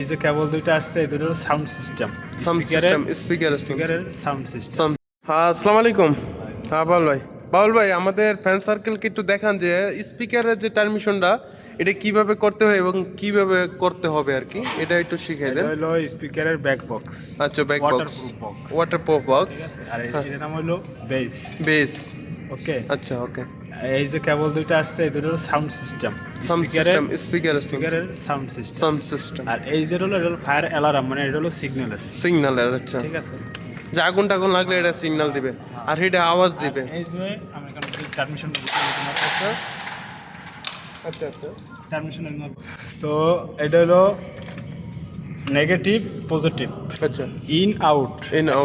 এই যে কেবল দুইটা আসছে এই দুটোর সাউন্ড সিস্টেম স্পিকারের সাউন্ড সিস্টেম। হ্যাঁ, আসসালামু আলাইকুম। হ্যাঁ বাউল ভাই আমাদের ফ্যান সার্কেলকে একটু দেখান যে স্পিকারের যে ট্রান্সমিশনটা এটা কিভাবে করতে হয় এবং কিভাবে করতে হবে আর কি, এটা একটু শিখিয়ে দেন। হলো স্পিকারের ব্যাক বক্স। আচ্ছা, back box, box waterproof box. আর এর নাম হলো বেস। বেস, ওকে। আচ্ছা, ওকে। এই যে কেবল দুইটা আসছে এই দুটোর সাউন্ড সিস্টেম। স্পিকারের সাউন্ড সিস্টেম। আর এই যে হলো ফায়ার অ্যালার্ম, মানে এটা হলো সিগন্যালের। আচ্ছা, ঠিক আছে। যে আগুন টাগুন লাগলে এটা সিগন্যাল দিবে আর এটা আওয়াজ দিবে। এই যে আমি এখানে ট্রান্সমিশন আচ্ছা আচ্ছা ট্রান্সমিশনের তো এটা হলো নেগেটিভ পজিটিভ। আচ্ছা, ইন আউট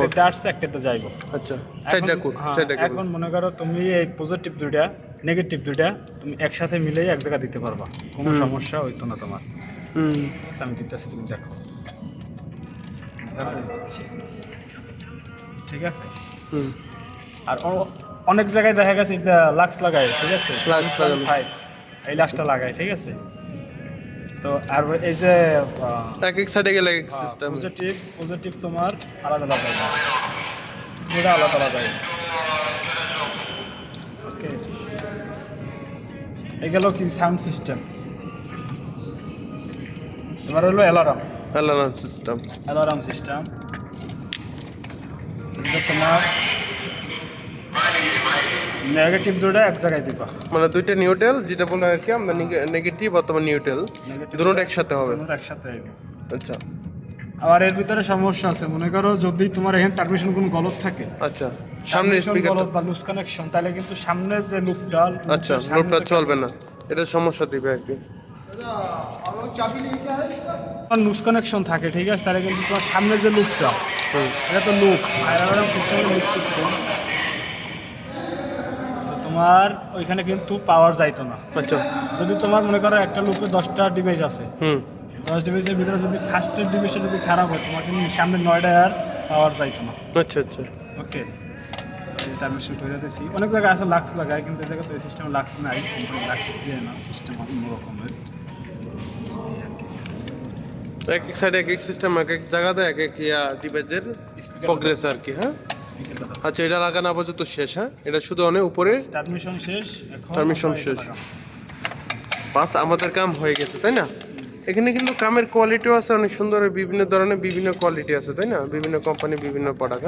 একটা আসছে একটাতে যাইবো। আচ্ছা, চারটা কোড। এখন মনে করো তুমি এই পজিটিভ দুইটা নেগেটিভ দুইটা তুমি একসাথে মিলিয়ে এক জায়গা দিতে পারবা, কোনো সমস্যা হইতো না তোমার। আমি দিতেছি, তুমি দেখো। ঠিক আছে। আর অনেক জায়গায় দেখা গেছে এটা লাক্স লাগায়, ঠিক আছে, লাক্স লাগানো, এই লাক্সটা লাগায়, ঠিক আছে। তো আর এই যে এক এক সাইডে গেলে এক সিস্টেম। পজিটিভ তোমার আলাদা আলাদা, এটা আলাদা আলাদা। ওকে, এই গেল কি সাউন্ড সিস্টেম। তোমার হলো অ্যালার্ম সিস্টেম। এটা তোমার নেগেটিভ দুটো এক জায়গায় দিবা, মানে দুইটা নিউট্রাল যেটা বলে আর কি, আমরা নেগেটিভ অথবা নিউট্রাল দুটো একসাথে হবে। আচ্ছা, আবার এর ভিতরে সমস্যা আছে, মনে করো যদি তোমার এখানে ট্রান্সমিশন কোনো গলত থাকে, আচ্ছা, সামনে স্পিকার গলত বা লুজ কানেকশন, তাহলে কিন্তু সামনে যে লুপটা, আচ্ছা, লুপটা চলবে না, এটা সমস্যা দিবে আর কি। লুজ কানেকশন থাকে, ঠিক আছে, তাহলে কিন্তু তোমার সামনে যে লুপটা, এটা তো লুপ অ্যালার্ম সিস্টেমের লুপ সিস্টেম, তোমার ওইখানে কিন্তু পাওয়ার যাইতো না। আচ্ছা, যদি তোমার মনে করো একটা লুপে 10টা ডিভাইস আছে, 10 ডিভাইসের ভিতরে যদি ফার্স্টের ডিভাইসটা যদি খারাপ হয়, তোমার কিন্তু সামনে 9টা আর পাওয়ার যাইতো না। আচ্ছা আচ্ছা, ওকে। ট্রান্সমিশন করে দিয়েছি, অনেক জায়গায় আছে লাক্স লাগায়, কিন্তু এই জায়গাতে সিস্টেমে লাক্স নাই, লাক্স দিয়ে না, সিস্টেম অন্য রকমের। এক এক সাইডে এক এক সিস্টেম, এক এক জায়গাতে এক এক ডিভাইসের প্রোগ্রেস আর কি। হ্যাঁ, আচ্ছা, এটা লাগানো আপাতত শেষ। হ্যাঁ, এটা শুধু অনেক উপরে ট্রান্সমিশন শেষ, বাস আমাদের কাম হয়ে গেছে, তাই না? এখানে কিন্তু কামের কোয়ালিটিও আছে অনেক সুন্দর, বিভিন্ন ধরনের বিভিন্ন কোয়ালিটি আছে, তাই না? বিভিন্ন কোম্পানি, বিভিন্ন প্রোডাক্ট।